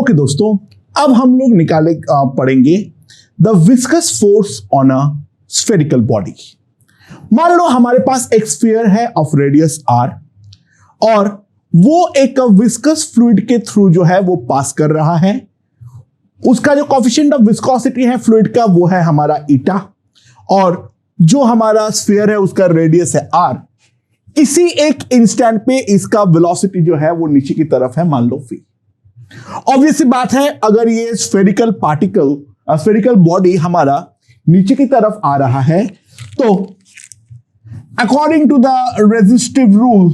Okay दोस्तों, अब हम लोग पढ़ेंगे the viscous force on a spherical body. मान लो हमारे पास एक स्फीयर है ऑफ रेडियस r और वो एक विस्कस फ्लूइड के थ्रू जो है वो पास कर रहा है। उसका जो कोफिशिएंट ऑफ विस्कोसिटी है फ्लूइड का वो है हमारा ईटा, और जो हमारा स्फीयर है उसका रेडियस है r। इसी एक इंस्टेंट पे इसका वेलोसिटी जो है वो नीचे की तरफ है, मान लो v। ऑब्वियस बात है, अगर ये स्फेरिकल बॉडी हमारा नीचे की तरफ आ रहा है तो according to the resistive rule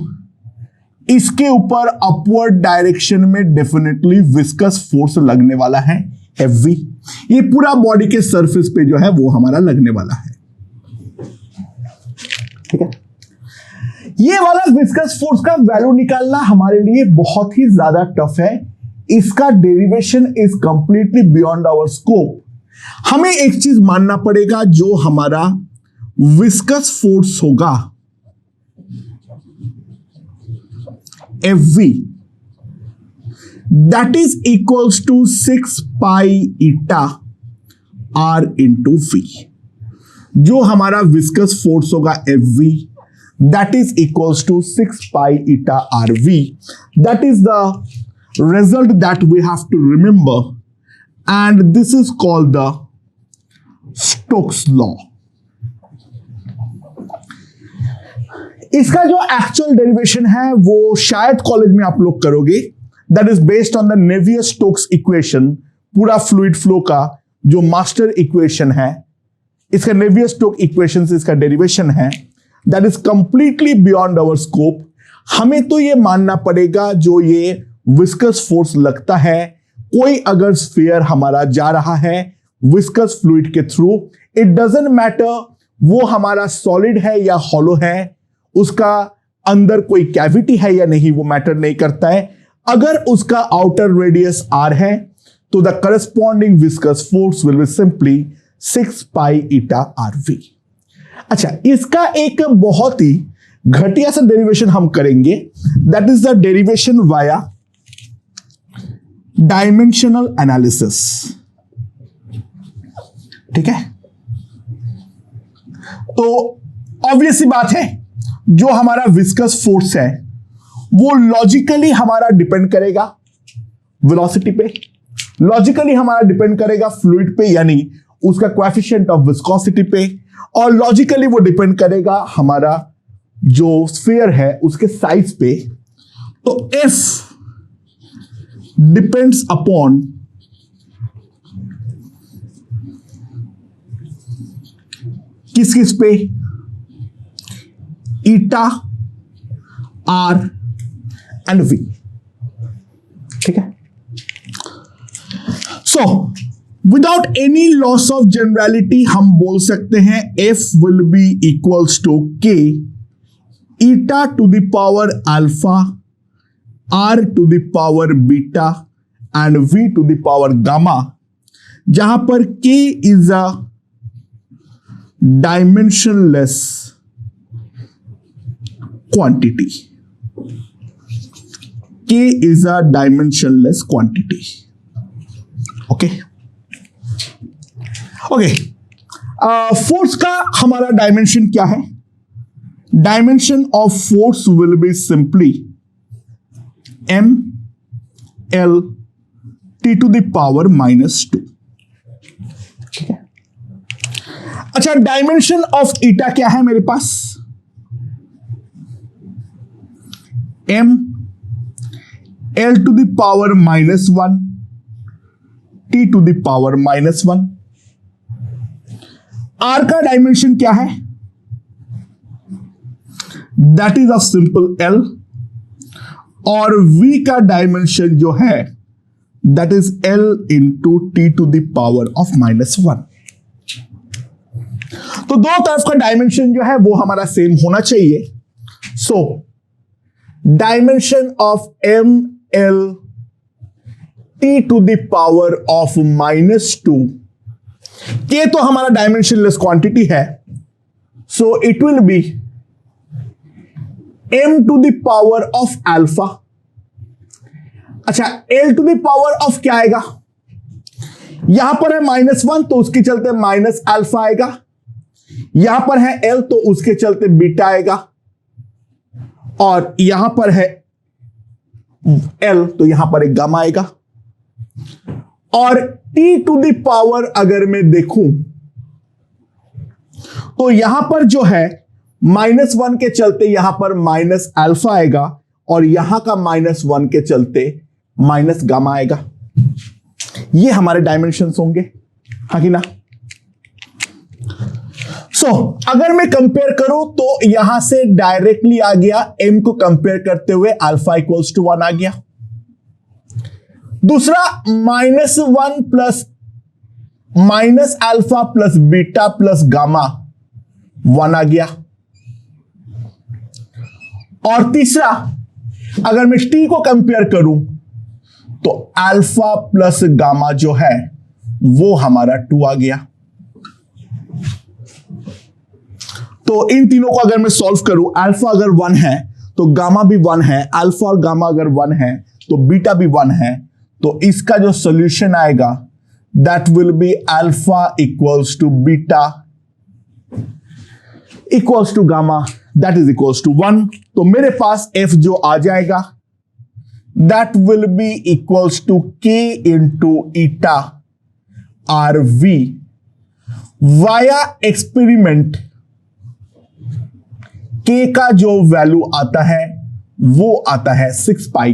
इसके ऊपर अपवर्ड डायरेक्शन में डेफिनेटली विस्कस फोर्स लगने वाला है Fv। ये पूरा बॉडी के सरफेस पे जो है वो हमारा लगने वाला है। ठीक है, ये वाला विस्कस फोर्स का वैल्यू निकालना हमारे लिए बहुत ही ज्यादा टफ है। इसका derivation is completely beyond our scope. हमें एक चीज मानना पड़ेगा, जो हमारा विस्कस फोर्स होगा Fv that is equals to 6 pi eta r into v। जो हमारा विस्कस फोर्स होगा Fv that is equals to 6 pi eta rv। that is the result that we have to remember, and this is called the Stokes law। इसका जो actual derivation है वो शायद college में आप लोग करोगे। That is based on the Navier-Stokes equation. पूरा फ्लूइड फ्लो का जो मास्टर इक्वेशन है, इसका नेवियर-स्टोक्स इक्वेशन से इसका डेरिवेशन है। That is completely beyond our scope. हमें तो ये मानना पड़ेगा, जो ये विस्कस फोर्स लगता है, कोई अगर स्फीयर हमारा जा रहा है विस्कस फ्लूइड के थ्रू, इट डजंट मैटर वो हमारा सॉलिड है या हॉलो है, उसका अंदर कोई कैविटी है या नहीं, वो मैटर नहीं करता है। अगर उसका आउटर रेडियस r है तो the corresponding viscous force will be simply 6 pi eta rv। अच्छा, इसका एक बहुत ही घटिया सा डेरिवेशन हम करेंगे, that is the derivation via dimensional analysis. ठीक है, तो ऑब्वियस सी बात है, जो हमारा विस्कस फोर्स है वो लॉजिकली हमारा डिपेंड करेगा वेलोसिटी पे, लॉजिकली हमारा डिपेंड करेगा फ्लूइड पे यानी उसका कोएफिशिएंट ऑफ विस्कोसिटी पे, और लॉजिकली वो डिपेंड करेगा हमारा जो स्फीयर है उसके साइज पे। तो F डिपेंड्स अपॉन किस किस पे, ईटा, r एंड v। ठीक है, so without any loss of generality हम बोल सकते हैं F will be equals to k eta to the power alpha, r to the power beta and v to the power gamma, जहां पर k is a dimensionless quantity। K is a dimensionless quantity। Okay okay, force का हमारा dimension क्या है? Dimension of force will be simply m l t to the power -2। ठीक है, अच्छा, dimension of eta क्या है मेरे पास? m l to the power -1 t to the power -1। r का डायमेंशन क्या है? That is of simple l, और v का डायमेंशन जो है that is l into t to the power of -1। तो दो तरफ का डायमेंशन जो है वो हमारा सेम होना चाहिए। So dimension of m l t to the power of -2, k तो हमारा डायमेंशनलेस क्वांटिटी है, so it will be m to the power of alpha अच्छा, L to the power of क्या आएगा, यहां पर है -1 तो उसके चलते माइनस अल्फा आएगा, यहां पर है L तो उसके चलते बीटा आएगा, और यहां पर है L तो यहां पर एक गामा आएगा। और T टू द पावर अगर मैं देखूं तो यहां पर जो है -1 के चलते यहां पर माइनस अल्फा आएगा, और यहां का -1 के चलते माइनस गामा आएगा। ये हमारे डायमेंशंस होंगे, हाँ कि ना। अगर मैं कंपेयर करूं तो यहां से डायरेक्टली आ गया, m को कंपेयर करते हुए अल्फा इक्वल्स टू 1 आ गया। दूसरा -1 plus minus alpha plus beta plus gamma 1 आ गया। और तीसरा अगर मैं t को कंपेयर करूं तो अल्फा प्लस गामा जो है वो हमारा 2 आ गया। तो इन तीनों को अगर मैं सॉल्व करूं, अल्फा अगर 1 है तो गामा भी 1 है, अल्फा और गामा अगर 1 है तो बीटा भी 1 है, तो इसका जो सॉल्यूशन आएगा that will be alpha equals to beta equals to gamma that is equals to 1। तो मेरे पास f जो आ जाएगा that will be equals to k into eta R V via experiment. k का जो वैल्यू आता है वो आता है 6 पाई।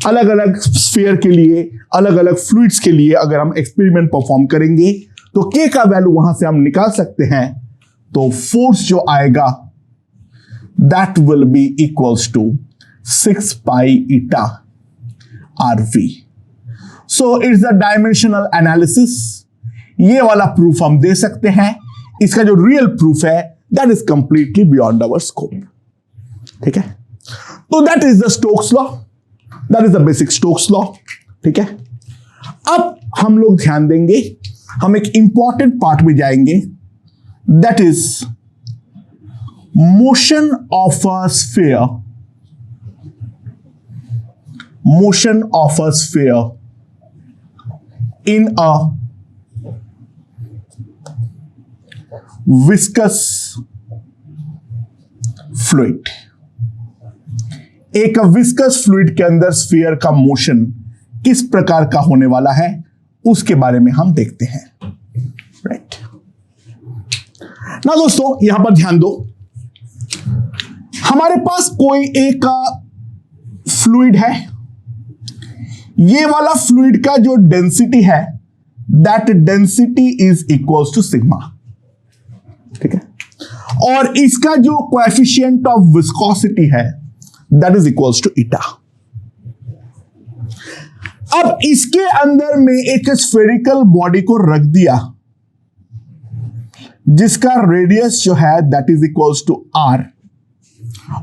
अलग अलग स्फीयर के लिए, अलग अलग फ्लूइड्स के लिए अगर हम एक्सपेरिमेंट परफॉर्म करेंगे तो k का वैल्यू वहां से हम निकाल सकते हैं। तो फोर्स जो आएगा that will be equals to 6 pi eta R V. So it's the dimensional analysis. ये वाला प्रूफ हम दे सकते हैं। इसका जो रियल प्रूफ है that is completely beyond our scope. ठीक है, तो that is the Stokes law, that is the basic Stokes law. ठीक है, अब हम लोग ध्यान देंगे, हम एक इंपॉर्टेंट पार्ट में जाएंगे, that is motion of a sphere. Motion of a sphere in a viscous fluid. एक विस्कस फ्लूइड के अंदर स्फीयर का मोशन किस प्रकार का होने वाला है उसके बारे में हम देखते हैं। राइट ना दोस्तों, यहां पर ध्यान दो, हमारे पास कोई एक फ्लूइड है, ये वाला फ्लूइड का जो डेंसिटी है that density is equals to sigma. ठीक है, और इसका जो कोएफिशिएंट ऑफ विस्कोसिटी है that is equals to eta. अब इसके अंदर में एक स्फेरिकल बॉडी को रख दिया जिसका रेडियस जो है that is equals to R,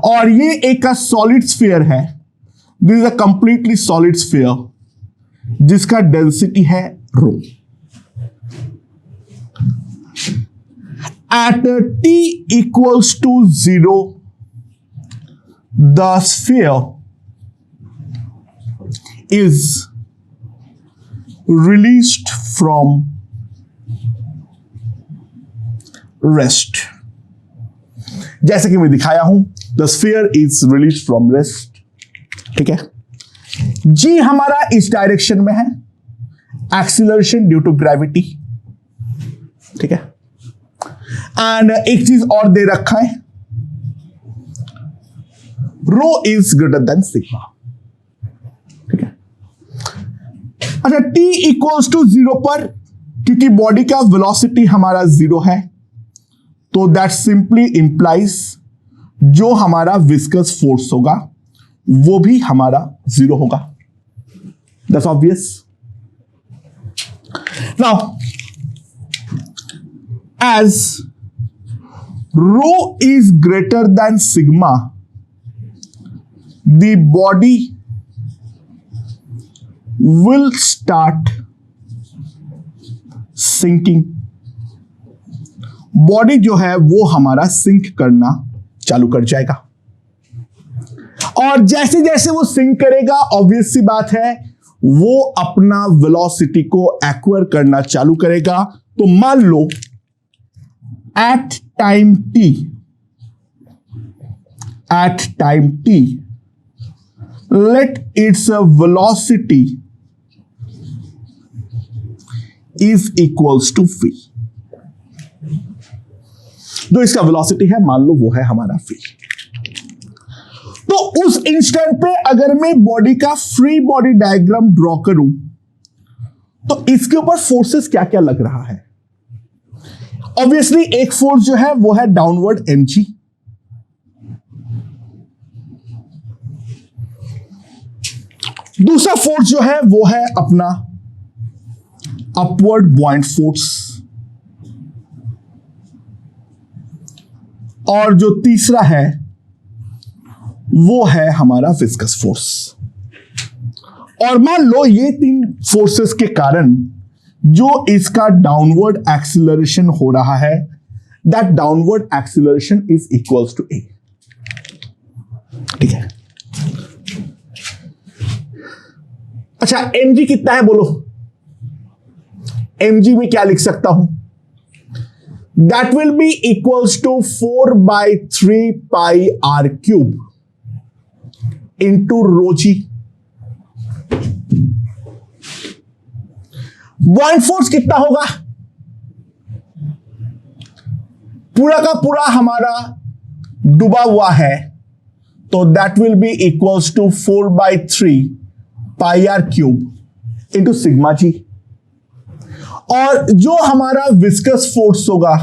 और ये एक सॉलिड स्फीयर है, this is a completely solid sphere जिसका डेंसिटी है rho. At t equals to 0, the sphere is released from rest. जैसे कि मैं दिखाया हूं, the sphere is released from rest. ठीक है, g हमारा इस डायरेक्शन में है, एक्सीलरेशन ड्यू टू ग्रेविटी। ठीक है, एंड एक चीज और दे रखा है, रो इज ग्रेटर देन सिग्मा। ठीक है, अच्छा, t इक्वल्स टू 0 पर क्योंकि बॉडी का वेलोसिटी हमारा 0 है तो दैट सिंपली इंप्लाइज जो हमारा विस्कस फोर्स होगा वो भी हमारा 0 होगा। That's obvious. Now as rho is greater than sigma, the body will start sinking. Body जो है वो हमारा सिंक करना चालू कर जाएगा। और जैसे जैसे वो सिंक करेगा, ऑब्वियस सी बात है, वो अपना वेलोसिटी को एक्वायर करना चालू करेगा। तो मान लो at time t let its velocity is equals to v। जो इसका वेलोसिटी है मान लो वो है हमारा v। तो उस इंस्टेंट पे अगर मैं बॉडी का फ्री बॉडी डायग्राम ड्रॉ करूं तो इसके ऊपर फोर्सेस क्या क्या लग रहा है। ऑब्वियसली एक फोर्स जो है वो है डाउनवर्ड mg, दूसरा फोर्स जो है वो है अपना अपवर्ड बॉइंट फोर्स, और जो तीसरा है वो है हमारा विस्कस फोर्स। और मान लो ये तीन फोर्सेस के कारण जो इसका डाउनवर्ड एक्सीलरेशन हो रहा है, that downward acceleration is equals to a। ठीक है, अच्छा mg कितना है बोलो। mg में क्या लिख सकता हूं, that will be equals to 4/3 pi r cube into ρg। Buoyant force कितना होगा, पूरा का पूरा हमारा डूबा हुआ है, तो that will be equals to 4/3 pi r cube into sigma g. और जो हमारा विस्कस फोर्स होगा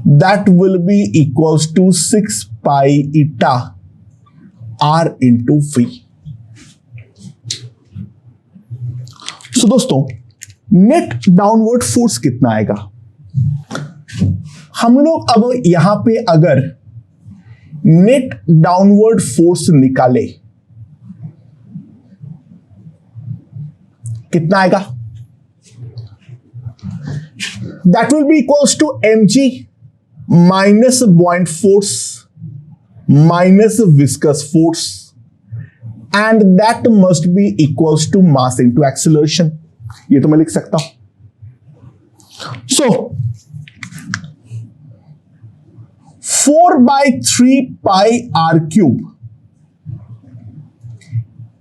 that will be equals to 6 pi eta r into v। So दोस्तों नेट डाउनवर्ड फोर्स कितना आएगा। हम लोग अब यहां पे अगर नेट डाउनवर्ड फोर्स निकाले कितना आएगा, that will be equals to mg minus buoyant force minus viscous force, and that must be equals to mass into acceleration. ये तो मैं लिख सकता हूं। So 4/3 pi r cube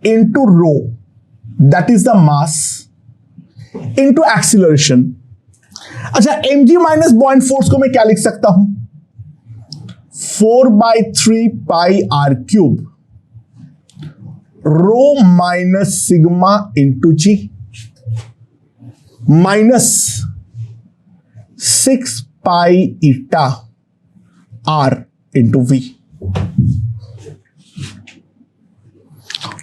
into rho, that is the mass, into acceleration. अच्छा mg minus buoyant force को मैं क्या लिख सकता हूं, 4/3 pi r cube rho minus sigma into G minus 6 pi eta r into v।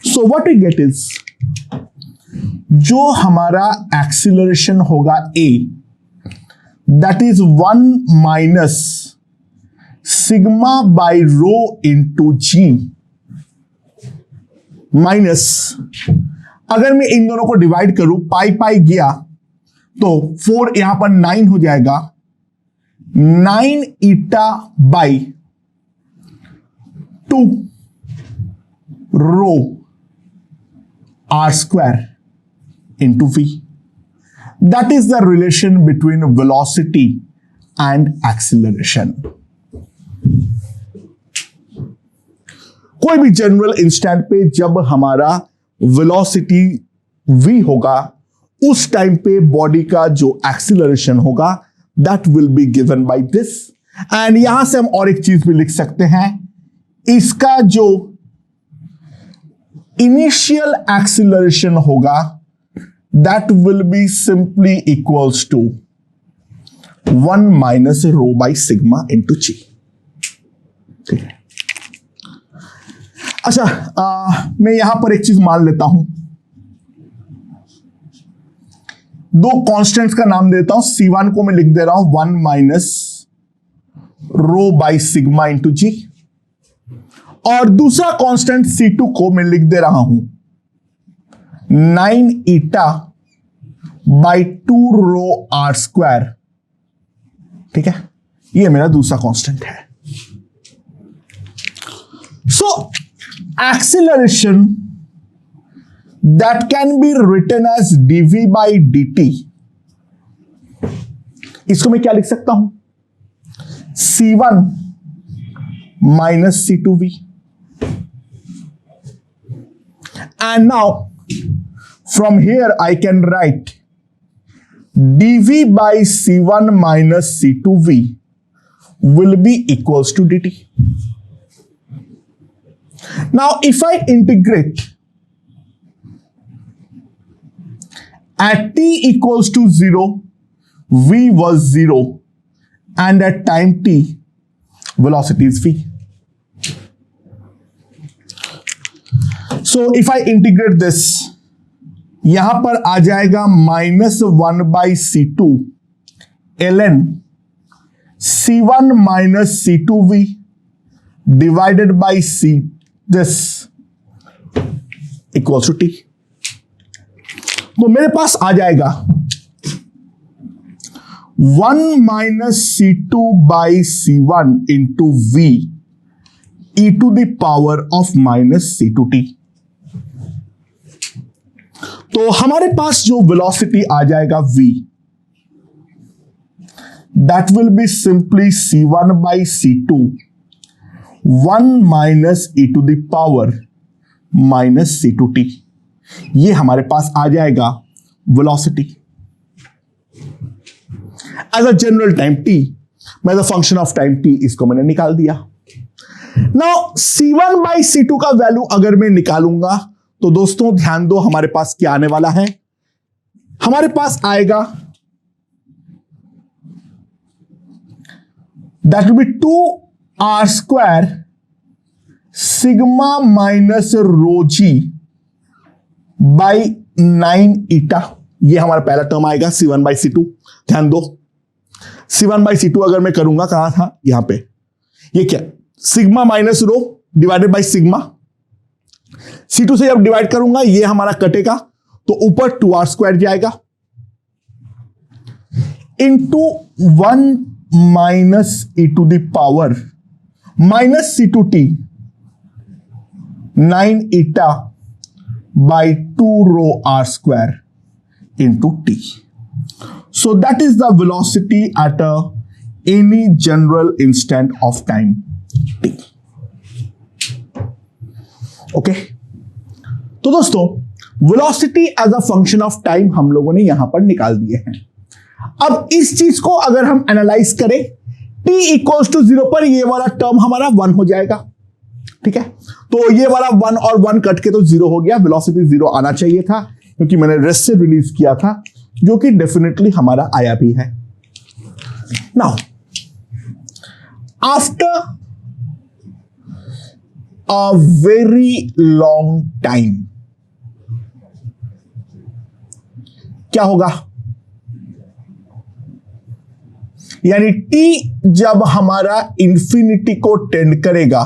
So what we get is, जो हमारा acceleration होगा a, that is 1 minus sigma by rho into G minus, अगर मैं इन दोनों को डिवाइड करूं पाई पाई गया तो 4 यहां पर 9 हो जाएगा, 9 eta by 2 rho r square into v। That is the relation between velocity and acceleration. कोई भी जनरल इंस्टेंट पे जब हमारा वेलोसिटी v होगा उस टाइम पे बॉडी का जो एक्सीलरेशन होगा that will be given by this. And यहां से हम और एक चीज भी लिख सकते हैं, इसका जो इनिशियल एक्सीलरेशन होगा that will be simply equals to 1 minus rho by sigma into g. ठीक है, अच्छा मैं यहां पर एक चीज मान लेता हूं, दो कांस्टेंट्स का नाम देता हूं, C1 को मैं लिख दे रहा हूं 1 minus rho by sigma into g, और दूसरा कांस्टेंट C2 को मैं लिख दे रहा हूं 9 eta by 2 rho r square. ठीक है, ये मेरा दूसरा कांस्टेंट है। सो acceleration that can be written as dv by dt, इसको मैं क्या लिख सकता हूं? c1 minus c2v. And now from here I can write dv by c1 minus c2v will be equals to dt. Now if I integrate at t equals to 0, v was 0, and at time t velocity is v. So if I integrate this, यहां पर आ जाएगा -1 by c2 ln c1 minus c2v divided by c this equals to t. तो मेरे पास आ जाएगा 1 minus c2 by c1 into v e to the power of minus c2t. तो हमारे पास जो वेलोसिटी आ जाएगा v, that will be simply c1 by c2 1 minus e to the power minus c2t. ये हमारे पास आ जाएगा velocity as a general time t, मैं the function of time t इसको मैंने निकाल दिया. नाउ c1 by c2 का वैल्यू अगर मैं निकालूंगा तो दोस्तों ध्यान दो, हमारे पास क्या आने वाला है? हमारे पास आएगा that will be 2r square sigma minus rho G by 9 eta. ये हमारा पहला टर्म आएगा c1 by c2. ध्यान दो, c1 by c2 अगर मैं करूंगा, कहां था? यहां पे. ये क्या? Sigma minus row divided by sigma. c2 से जब डिवाइड करूंगा ये हमारा कटेगा तो ऊपर 2r स्क्वायर जाएगा into 1 minus e to the power minus c2t 9 eta by 2 rho r square into t. So that is the velocity at any general instant of time t. Okay? तो दोस्तों velocity as a function of time हम लोगों ने यहां पर निकाल दिए हैं. अब इस चीज को अगर हम एनालाइज करें, t इक्वल्स टू 0 पर ये वाला टर्म हमारा 1 हो जाएगा. ठीक है, तो ये वाला 1 और 1 कट के तो 0 हो गया. वेलोसिटी 0 आना चाहिए था क्योंकि मैंने रेस्ट से रिलीज किया था, जो कि डेफिनेटली हमारा आया भी है. Now after a very long time क्या होगा? यानी t जब हमारा इंफिनिटी को टेंड करेगा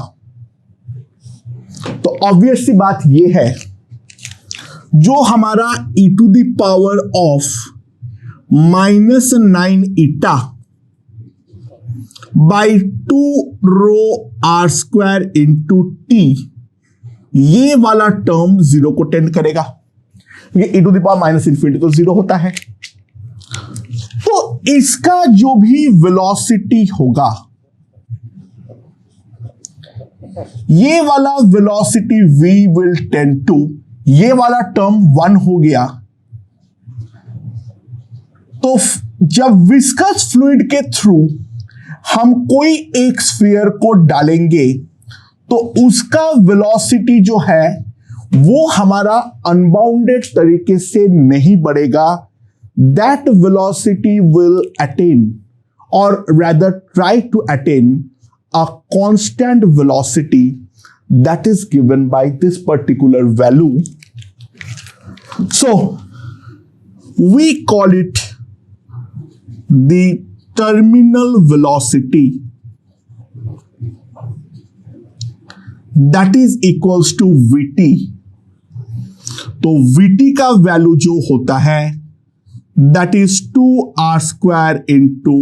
तो ऑब्वियस सी बात यह है, जो हमारा e to the power of -9 eta by 2 rho r square into T, ये वाला टर्म 0 को टेंड करेगा. ये e to the power minus infinity तो 0 होता है. तो इसका जो भी वेलोसिटी होगा, ये वाला velocity v will tend to, ये वाला टर्म 1 हो गया. तो जब विस्कस फ्लूइड के थ्रू हम कोई एक स्फीयर को डालेंगे तो उसका वेलोसिटी जो है वो हमारा अनबाउंडेड तरीके से नहीं बढ़ेगा. दैट वेलोसिटी विल अटेन और rather try to attain a constant velocity that is given by this particular value. So we call it the terminal velocity, that is equals to vt. तो vt का value जो होता है that is 2r square into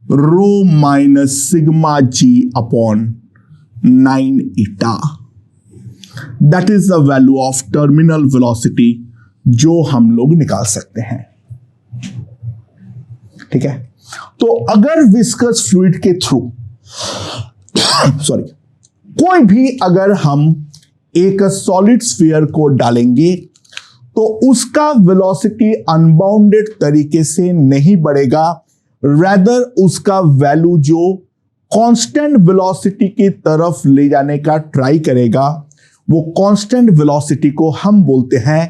rho minus sigma g upon 9 eta. That is the value of terminal velocity जो हम लोग निकाल सकते हैं। ठीक है, तो अगर विस्कस फ्लूइड के थ्रू सॉरी कोई भी अगर हम एक सॉलिड स्फीयर को डालेंगे तो उसका वेलोसिटी अनबाउंडेड तरीके से नहीं बढ़ेगा, रैदर उसका वैल्यू जो कांस्टेंट वेलोसिटी की तरफ ले जाने का ट्राई करेगा, वो कांस्टेंट वेलोसिटी को हम बोलते हैं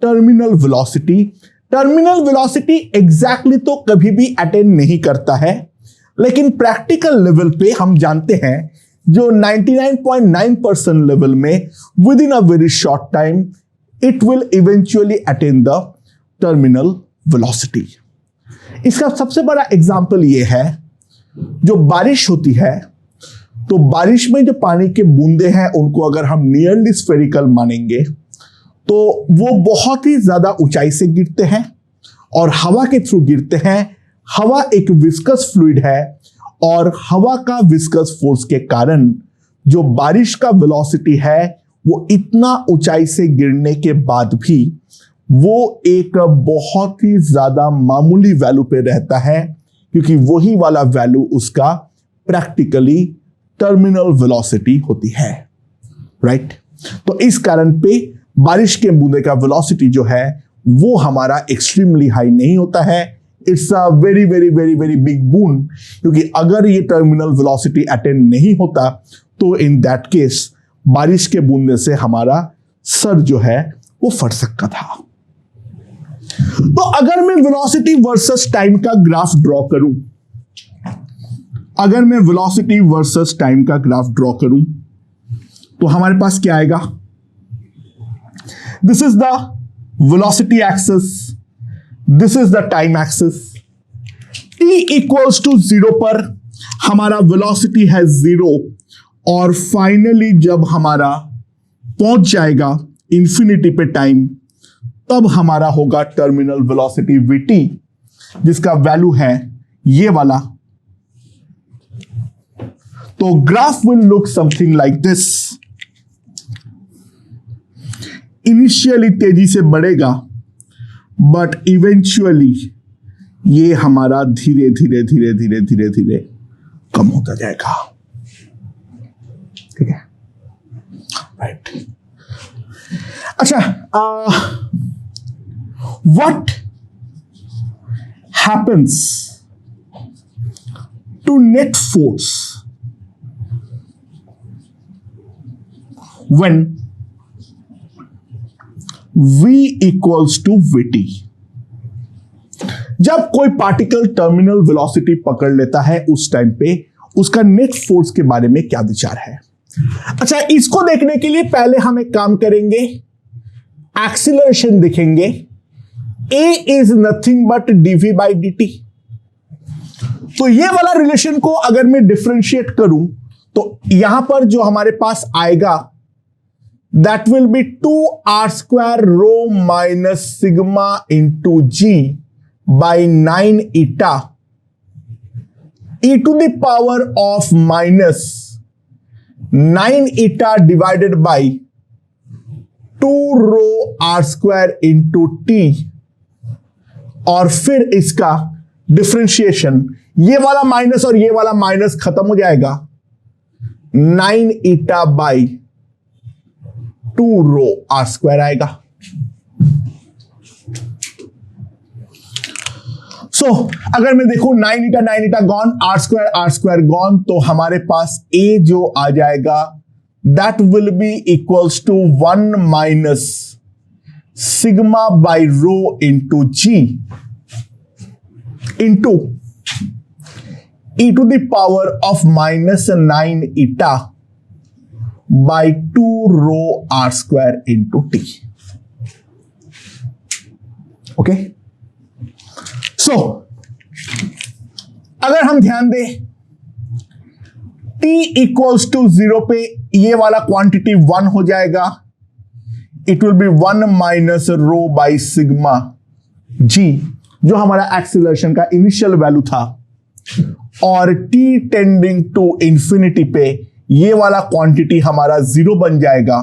terminal velocity. Terminal velocity exactly तो कभी भी अटेन नहीं करता है, लेकिन प्रैक्टिकल लेवल पे हम जानते हैं जो 99.9% लेवल में with in a very short time it will eventually attain the terminal velocity. इसका सबसे बड़ा एग्जांपल ये है, जो बारिश होती है तो बारिश में जो पानी के बूंदे हैं उनको अगर हम नियरली स्फेरिकल मानेंगे तो वो बहुत ही ज्यादा ऊंचाई से गिरते हैं और हवा के थ्रू गिरते हैं। हवा एक विस्कस फ्लूइड है और हवा का विस्कस फोर्स के कारण जो बारिश का वेलोसिटी है वो इतना ऊंचाई से गिरने के बाद भी वो एक बहुत ही ज्यादा मामूली वैल्यू पे रहता है, क्योंकि वही वाला वैल्यू उसका प्रैक्टिकली टर्मिनल वेलोसिटी होती है, राइट। तो इस कारण पे बारिश के बूंदे का वेलोसिटी जो है वो हमारा एक्सट्रीमली हाई नहीं होता है। It's a very very very very big boon, क्योंकि अगर ये टर्मिनल वेलोसिटी अटेन नहीं होता तो इन दैट केस बारिश के बूंदे से हमारा सर जो है वो फट सकता था। तो अगर मैं वेलोसिटी वर्सेस टाइम का ग्राफ ड्रॉ करूं, अगर मैं वेलोसिटी वर्सेस टाइम का ग्राफ ड्रॉ करूं तो हमारे पास क्या आएगा? This is the velocity axis, this is the time axis. t equals to 0 पर हमारा वेलोसिटी है 0 और फाइनली जब हमारा पहुंच जाएगा इंफिनिटी पे टाइम, तब हमारा होगा टर्मिनल वेलोसिटी vt, जिसका वैल्यू है ये वाला। तो graph will look something like this. Initially तेजी से बढ़ेगा बट इवेंचुअली ये हमारा धीरे धीरे धीरे धीरे धीरे धीरे कम होता जाएगा। ठीक है, राइट। अच्छा, what happens to net force when v equals to vt? जब कोई पार्टिकल टर्मिनल वेलोसिटी पकड़ लेता है उस टाइम पे उसका नेट फोर्स के बारे में क्या विचार है? अच्छा, इसको देखने के लिए पहले हम एक काम करेंगे, एक्सीलरेशन देखेंगे। a is nothing but dv by dt। तो ये वाला रिलेशन को अगर मैं डिफरेंशिएट करूं तो यहां पर जो हमारे पास आएगा that will be 2r square rho minus sigma into g by 9 eta e to the power of minus 9 eta divided by 2 rho r square into t, और फिर इसका डिफरेंशिएशन, ये वाला माइनस और ये वाला माइनस खत्म हो जाएगा, 9 eta by 2 rho R square आएगा। सो अगर मैं देखूं 9 eta gone, R square gone, तो हमारे पास a जो आ जाएगा that will be equals to 1 minus sigma by rho into G into e to the power of minus 9 eta by 2 rho r square into t. Okay, so अगर हम ध्यान दें t इक्वल्स टू 0 पे ये वाला क्वांटिटी 1 हो जाएगा, it will B 1 minus rho by sigma g, जो हमारा एक्सीलरेशन का इनिशियल वैल्यू था, और t टेंडिंग टू इंफिनिटी पे ये वाला क्वांटिटी हमारा 0 बन जाएगा,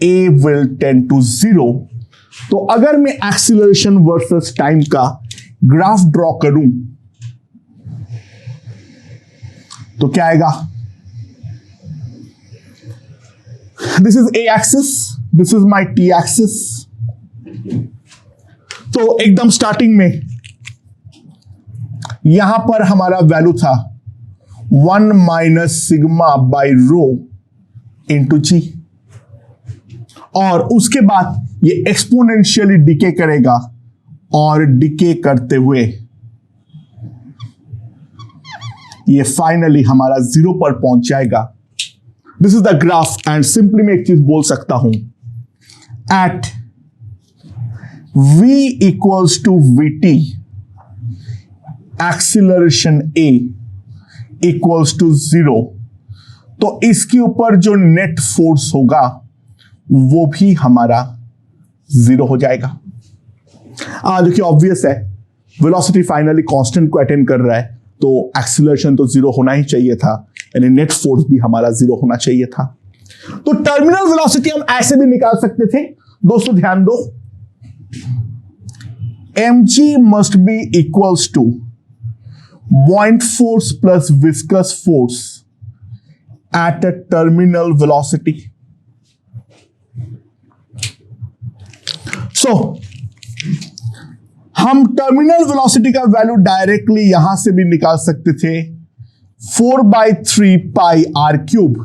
ए विल टेंड टू 0। तो अगर मैं एक्सीलरेशन वर्सेस टाइम का ग्राफ ड्रॉ करूं तो क्या आएगा? This is a axis, this is my T axis. तो एकदम स्टार्टिंग में यहां पर हमारा वैल्यू था 1 minus sigma by rho into g, और उसके बाद ये एक्सपोनेंशियली डिके करेगा और डिके करते हुए ये फाइनली हमारा 0 पर पहुंच जाएगा। This is the graph, and simply मैं एक चीज बोल सकता हूं, at v equals to vt acceleration a equals to 0, तो इसके ऊपर जो नेट फोर्स होगा वो भी हमारा 0 हो जाएगा। देखिए ऑब्वियस है, वेलोसिटी फाइनली कांस्टेंट को अटेंड कर रहा है, तो एक्सीलरेशन तो 0 होना ही चाहिए था, यानी नेट फोर्स भी हमारा 0 होना चाहिए था। तो टर्मिनल वेलोसिटी हम ऐसे भी निकाल सकते थे। दोस्तों ध्यान दो, mg must be equals to buoyant force plus viscous force at a terminal velocity. So, हम टर्मिनल वेलोसिटी का वैल्यू डायरेक्टली यहां से भी निकाल सकते थे, 4/3 pi r cube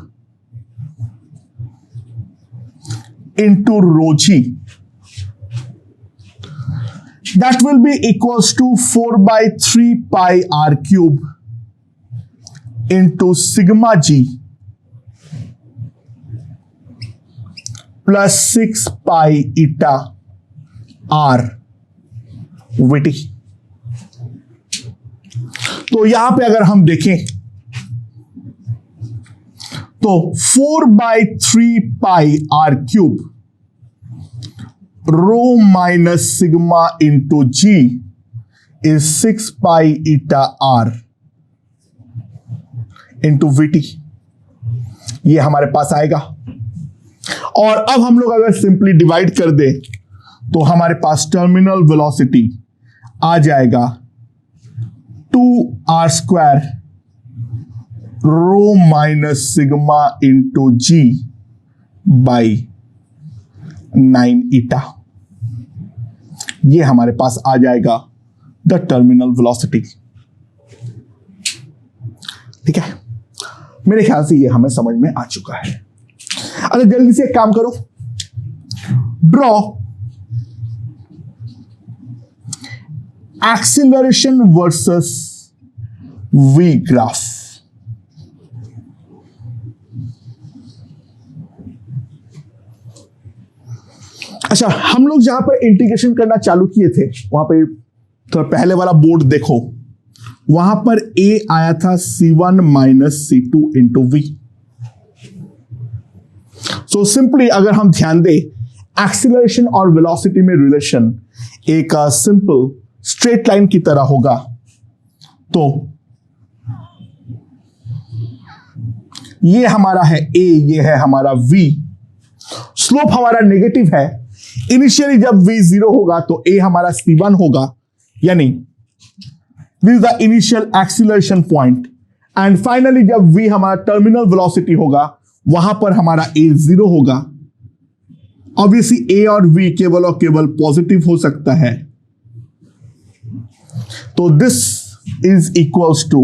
into rho g, that will be equals to 4/3 pi r cube into sigma g plus 6 pi eta r vt। तो यहां पे अगर हम देखें तो 4/3 pi r cube rho minus sigma into g is 6 pi eta r into vt, ये हमारे पास आएगा। और अब हम लोग अगर सिंपली डिवाइड कर दें तो हमारे पास टर्मिनल वेलोसिटी आ जाएगा 2r² rho minus sigma into G by 9 eta, ये हमारे पास आ जाएगा द टर्मिनल वेलोसिटी। ठीक है, मेरे ख्याल से ये हमें समझ में आ चुका है। अच्छा जल्दी से एक काम करो, draw acceleration versus v graph. अच्छा, हम लोग जहां पर इंटीग्रेशन करना चालू किए थे वहां पे तो पहले वाला बोर्ड देखो, वहां पर a आया था c1 minus c2 into V. So simply अगर हम ध्यान दें, एक्सीलरेशन और वेलोसिटी में रिलेशन एक सिंपल स्ट्रेट लाइन की तरह होगा। तो ये हमारा है a, ये है हमारा v, स्लोप हमारा नेगेटिव है। इनिशियली जब v 0 होगा तो a हमारा c1 होगा, यानी this is the initial acceleration point, and finally जब v हमारा टर्मिनल वेलोसिटी होगा वहां पर हमारा a 0 होगा। ऑब्वियसली a और v केवल और केवल पॉजिटिव हो सकता है, तो this is equals to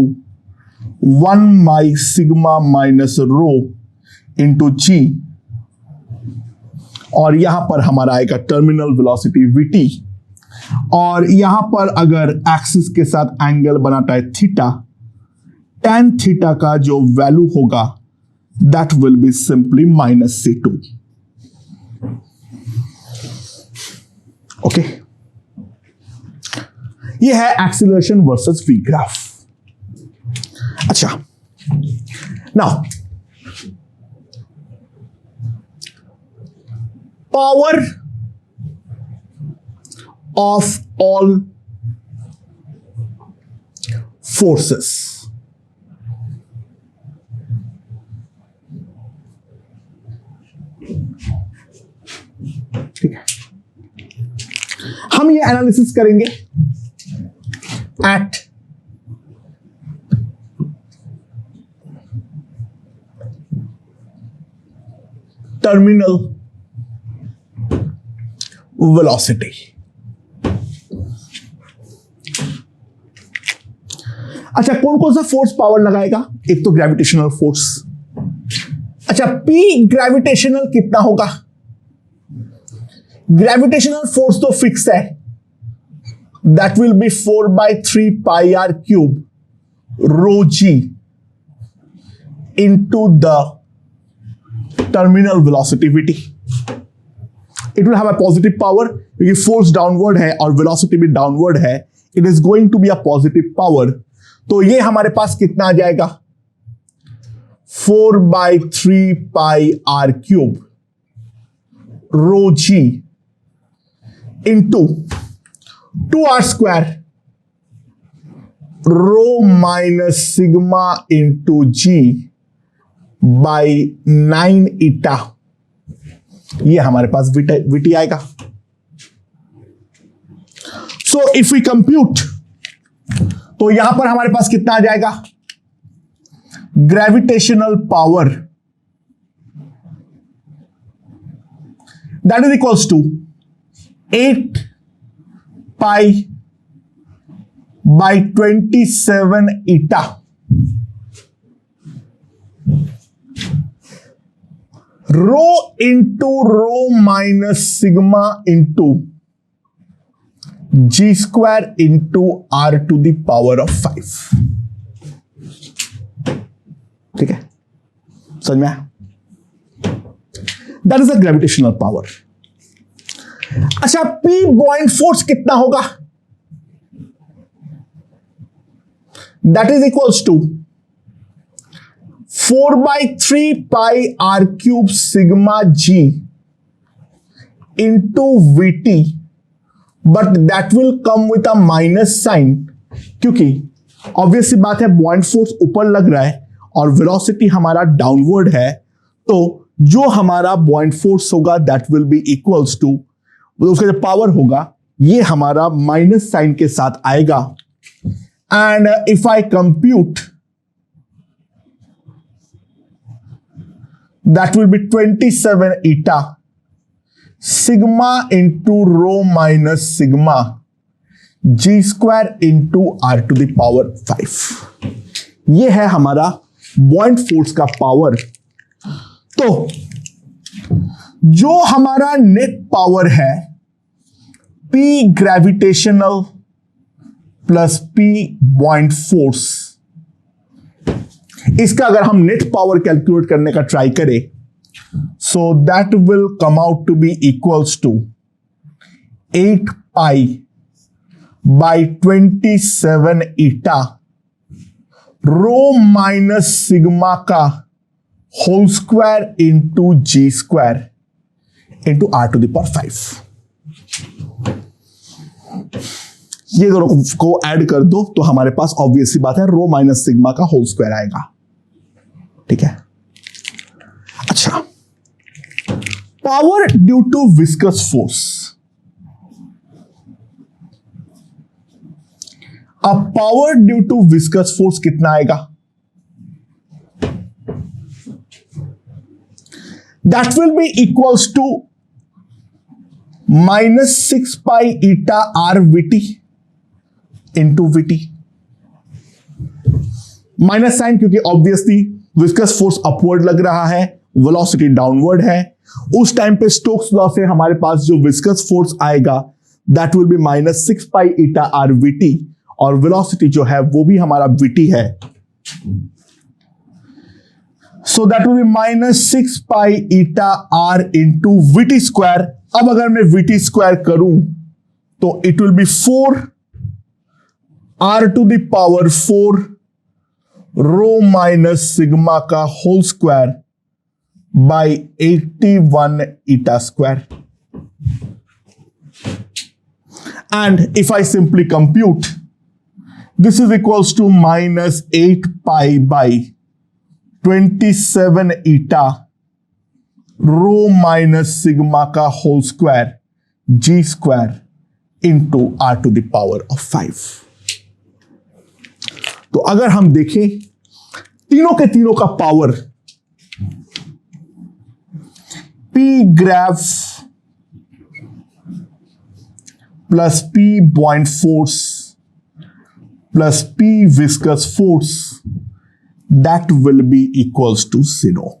1 minus sigma minus rho into g, और यहां पर हमारा आएगा टर्मिनल वेलोसिटी vt, और यहां पर अगर एक्सिस के साथ एंगल बनाता है थीटा, tan थीटा का जो वैल्यू होगा that will be simply -c2। Okay, ये है एक्सीलरेशन वर्सेस v ग्राफ। अच्छा, now power of all forces. हम ये एनालिसिस करेंगे एट टर्मिनल वेलोसिटी। अच्छा, कौन कौन सा फोर्स पावर लगाएगा? एक तो ग्रेविटेशनल फोर्स। अच्छा, पी ग्रेविटेशनल कितना होगा? ग्रेविटेशनल फोर्स तो फिक्स है, that will be 4/3πr³ rho G into the terminal velocity vt। It will have a positive power, क्योंकि फोर्स डाउनवर्ड है और वेलोसिटी भी डाउनवर्ड है, it is going to be a positive power. तो ये हमारे पास कितना आ जाएगा? 4/3πr³ rho G into 2r² rho minus sigma into G by 9 eta. ये हमारे पास वीटी आएगा। सो इफ वी कंप्यूट, तो यहां पर हमारे पास कितना आ जाएगा? Gravitational power that is equals to 8π/27 eta rho into rho minus sigma into g² into r⁵ 5। ठीक है, समझ में आया? That is a gravitational power. अच्छा, P बॉइंट फोर्स कितना होगा? That is equals to 4/3πr³ sigma g into v t, but that will come with a minus sign, क्योंकि obvious सी बात है बॉइंट फोर्स ऊपर लग रहा है और वेलोसिटी हमारा डाउनवर्ड है, तो जो हमारा बॉइंट फोर्स होगा that will be equals to, उसका जो पावर होगा ये हमारा माइनस साइन के साथ आएगा। And if I compute, that will be 27 eta sigma into rho minus sigma g² into r⁵ 5। ये है हमारा बॉइंट फोर्स का पावर। तो जो हमारा नेट पावर है P gravitational plus P buoyant force, इसका अगर हम नेट पावर कैलकुलेट करने का ट्राई करें, so that will come out to be equals to 8π/27 eta rho minus sigma का whole square into g² into r⁵ 5। ये दोनों को ऐड कर दो तो हमारे पास ऑब्वियस सी बात है रो माइनस सिग्मा का होल स्क्वायर आएगा। ठीक है। अच्छा, power due to viscous force. अब power due to viscous force कितना आएगा? That will be equals to -6π eta r vt into v t. Minus sign क्योंकि ऑब्वियसली विस्कस फोर्स अपवर्ड लग रहा है, वेलोसिटी डाउनवर्ड है। उस टाइम पे स्टोक्स लॉ से हमारे पास जो विस्कस फोर्स आएगा that will be -6π eta r vt, और वेलोसिटी जो है वो भी हमारा vt है, so that will be -6π eta r into vt²। अब अगर मैं vt² करूं तो it will be 4r⁴ rho minus sigma का होल स्क्वायर बाई 81 ईटा²। And if I simply compute, this is equals to -8π/27 eta rho minus sigma का whole square g² into are to the power of 5। तो अगर हम देखें तीनों के तीनों का power, P grav plus P buoyant force plus P viscous force, that will be equals to 0.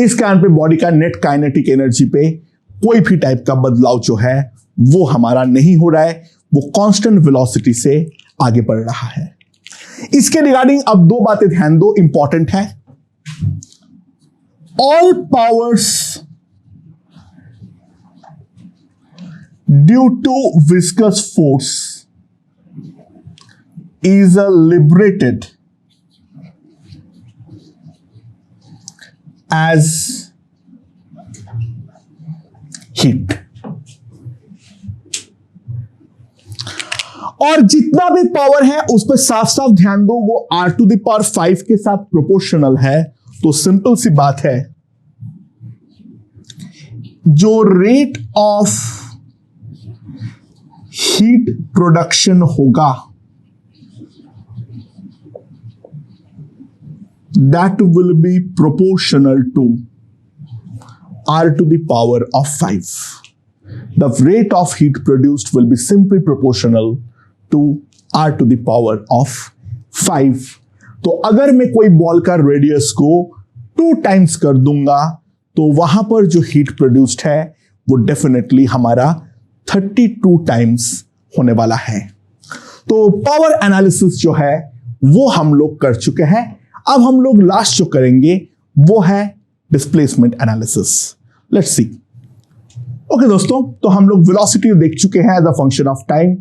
इस कारण पे बॉडी का नेट काइनेटिक एनर्जी पे कोई भी टाइप का बदलाव जो है वो हमारा नहीं हो रहा है, वो कांस्टेंट वेलोसिटी से आगे बढ़ रहा है। इसके रिगार्डिंग अब दो बातें ध्यान दो, इंपॉर्टेंट है। All powers due to viscous force is liberated as heat। और जितना भी पावर है उस पर साफ साफ ध्यान दो, वो R टू द पावर 5 के साथ प्रोपोर्शनल है। तो सिंपल सी बात है, जो रेट ऑफ हीट प्रोडक्शन होगा that will be proportional to R to the power of 5. The rate of heat produced will be simply proportional to R to the power of 5. तो अगर मैं कोई बॉल का रेडियस को 2 times कर दूंगा तो वहां पर जो हीट प्रोड्यूस्ड है वो डेफिनेटली हमारा 32 टाइम्स होने वाला है। तो पावर एनालिसिस जो है वो हम लोग कर चुके हैं। अब हम लोग लास्ट जो करेंगे वो है displacement analysis. Let's see. Okay दोस्तों, तो हम लोग वेलोसिटी देख चुके हैं as a function of time.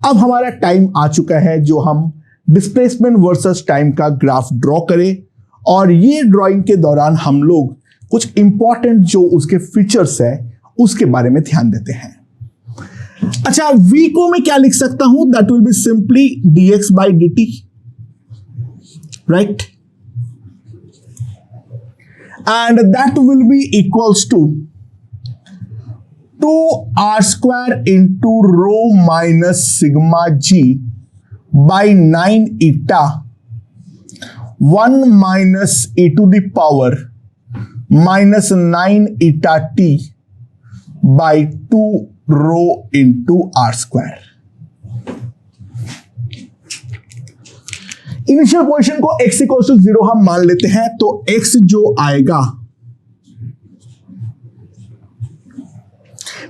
अब हमारा टाइम आ चुका है जो हम डिस्प्लेसमेंट वर्सेस टाइम का ग्राफ ड्रॉ करें, और ये ड्राइंग के दौरान हम लोग कुछ इंपॉर्टेंट जो उसके फीचर्स है उसके बारे में ध्यान देते हैं। अच्छा, v को मैं क्या लिख सकता हूं? That will be simply dx by dt, right? And that will be equals to 2r square into rho minus sigma g by 9 eta 1 minus e to the power minus 9 eta t by 2 rho into r square। Initial position को x equals to 0 हम मान लेते हैं, तो x जो आएगा,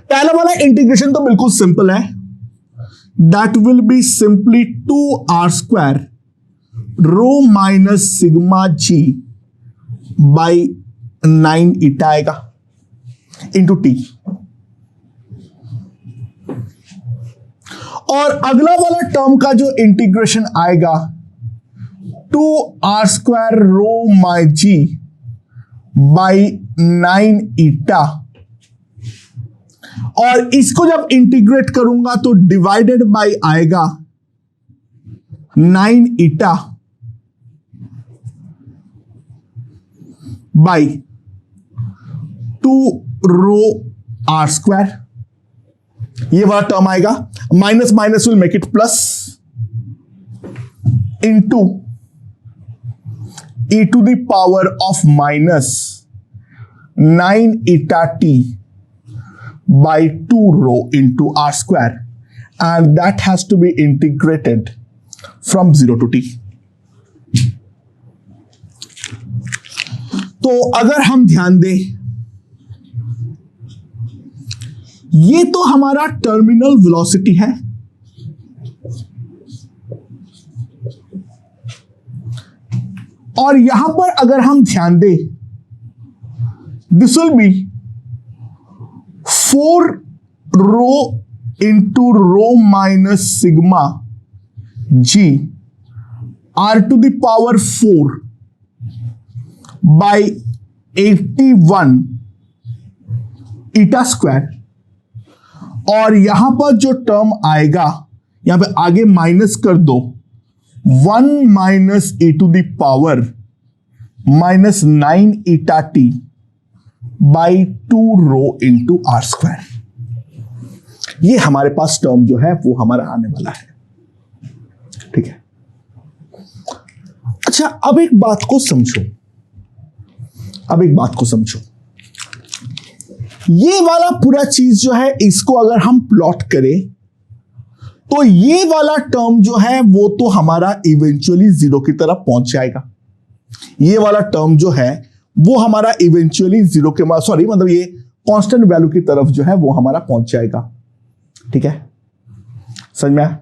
पहला वाला इंटीग्रेशन तो बिल्कुल सिंपल है, that will be simply 2r square rho minus sigma G by 9 eta आएगा इंटू टी। और अगला वाला टर्म का जो इंटीग्रेशन आएगा 2r square row my ji by 9 ईटा, और इसको जब इंटीग्रेट करूंगा तो डिवाइडेड बाय आएगा 9 eta by 2 rho R square. ये वाला टर्म आएगा, minus minus will make it plus into e to the power of minus 9 eta t by 2 rho into r square, and that has to be integrated from 0 to t। तो अगर हम ध्यान दें, ये तो हमारा टर्मिनल वेलोसिटी है, और यहां पर अगर हम ध्यान दें, this will be 4 rho into rho minus sigma G R to the power 4 by 81 eta square. और यहां पर जो टर्म आएगा, यहां पे आगे माइनस कर दो, 1 minus e to the power minus 9 eta t by 2 ρ into r square. ये हमारे पास टर्म जो है वो हमारा आने वाला है। ठीक है, अच्छा अब एक बात को समझो, ये वाला पूरा चीज जो है इसको अगर हम प्लॉट करें तो ये वाला टर्म जो है वो तो हमारा इवेंचुअली 0 की तरफ पहुंच जाएगा। ये वाला टर्म जो है वो हमारा इवेंचुअली 0 के मतलब ये कांस्टेंट वैल्यू की तरफ जो है वो हमारा पहुंच जाएगा। ठीक है, समझ में आया?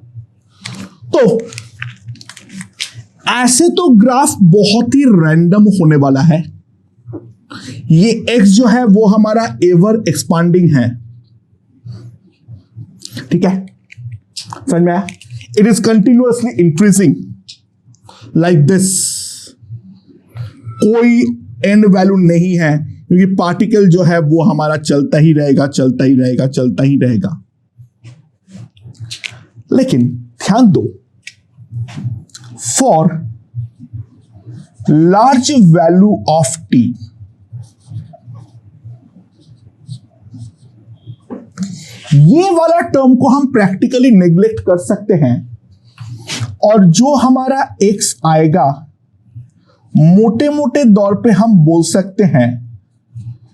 तो ऐसे तो ग्राफ बहुत ही रैंडम होने वाला है। ये x जो है वो हमारा एवर एक्सपांडिंग है। ठीक है, समझ में आया? It is continuously increasing like this. कोई एंड वैल्यू नहीं है क्योंकि पार्टिकल जो है वो हमारा चलता ही रहेगा। लेकिन ध्यान दो, for large value of t, ये वाला टर्म को हम प्रैक्टिकली नेग्लेक्ट कर सकते हैं और जो हमारा x आएगा मोटे मोटे दौर पे हम बोल सकते हैं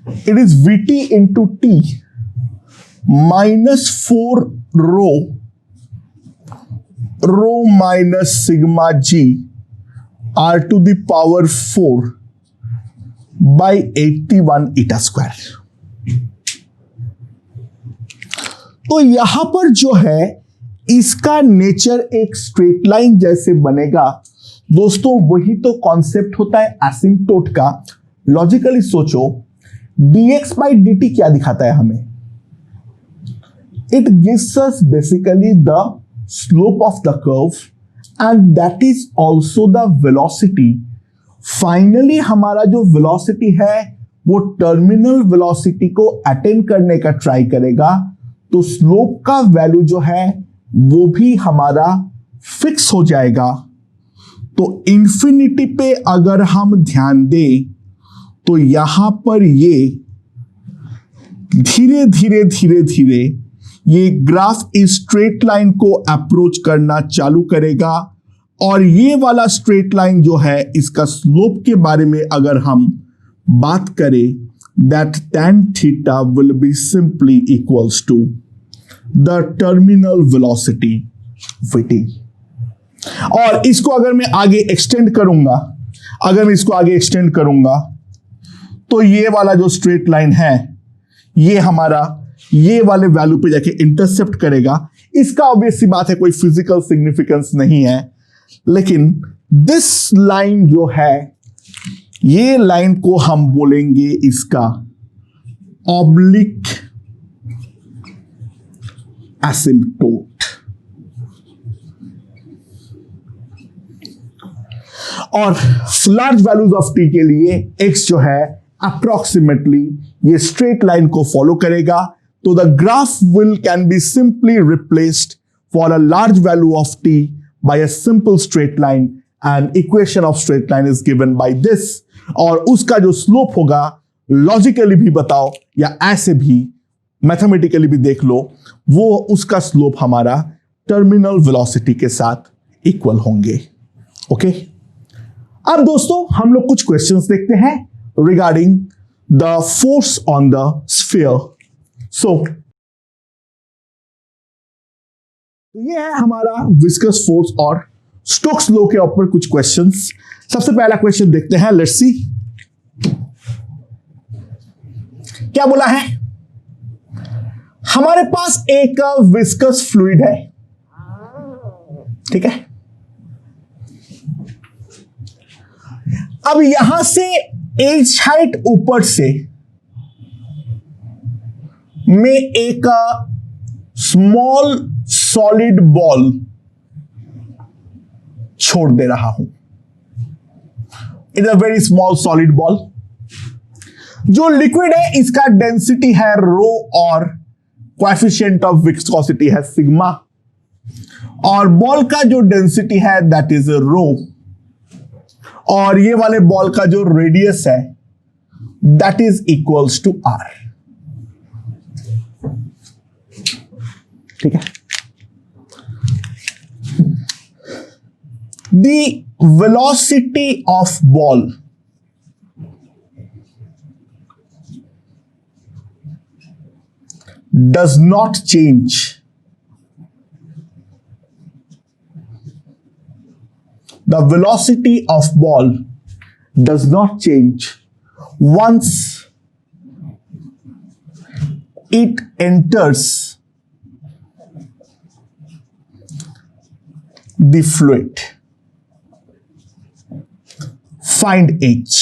it is vt into t -4 ρ minus sigma g r to the power 4 by 81 eta square. तो यहां पर जो है इसका नेचर एक स्ट्रेट लाइन जैसे बनेगा। दोस्तों वही तो कॉन्सेप्ट होता है एसिम्पटोट का। लॉजिकली सोचो, dx बाई dt क्या दिखाता है हमें? It gives us basically the slope of the curve and that is also the velocity. Finally हमारा जो वेलोसिटी है वो टर्मिनल वेलोसिटी को अटेन करने का ट्राई करेगा, तो स्लोप का वैल्यू जो है वो भी हमारा फिक्स हो जाएगा। तो इंफिनिटी पे अगर हम ध्यान दें तो यहां पर ये धीरे धीरे ये ग्राफ इस स्ट्रेट लाइन को अप्रोच करना चालू करेगा और ये वाला स्ट्रेट लाइन जो है इसका स्लोप के बारे में अगर हम बात करें that tan theta will be simply equals to the terminal velocity vt। और इसको अगर मैं आगे एक्सटेंड करूंगा, तो ये वाला जो स्ट्रेट लाइन है ये हमारा ये वाले वैल्यू पे जाके इंटरसेप्ट करेगा। इसका ऑब्वियसली बात है कोई फिजिकल सिग्निफिकेंस नहीं है, लेकिन दिस लाइन जो है ये लाइन को हम बोलेंगे इसका ऑब्लिक एसिम्पटोट। और लार्ज वैल्यूज ऑफ t के लिए x जो है अप्रोक्सीमेटली ये स्ट्रेट लाइन को फॉलो करेगा, तो the graph can be simply replaced for a large value of t by a simple straight line and equation of straight line is given by this। और उसका जो slope होगा logically भी बताओ या ऐसे भी मैथमेटिकली भी देख लो, वो उसका स्लोप हमारा टर्मिनल वेलोसिटी के साथ इक्वल होंगे। ओके, अब दोस्तों हम लोग कुछ क्वेश्चंस देखते हैं regarding the force on the sphere. So ये है हमारा विस्कस फोर्स और स्टोक्स लॉ के ऊपर कुछ क्वेश्चंस। सबसे पहला क्वेश्चन देखते हैं, लेट्स सी क्या बोला है। हमारे पास एक विस्कस फ्लूइड है, ठीक है। अब यहां से एज हाइट ऊपर से मैं एक स्मॉल सॉलिड बॉल छोड़ दे रहा हूं। It a very small solid ball. जो लिक्विड है इसका डेंसिटी है रो और कोएफिशिएंट ऑफ विस्कोसिटी है सिग्मा, और बॉल का जो डेंसिटी है दैट इज रो, और ये वाले बॉल का जो रेडियस है that is equals to r. ठीक है. The velocity of ball does not change the velocity of ball does not change once it enters the fluid. Find h.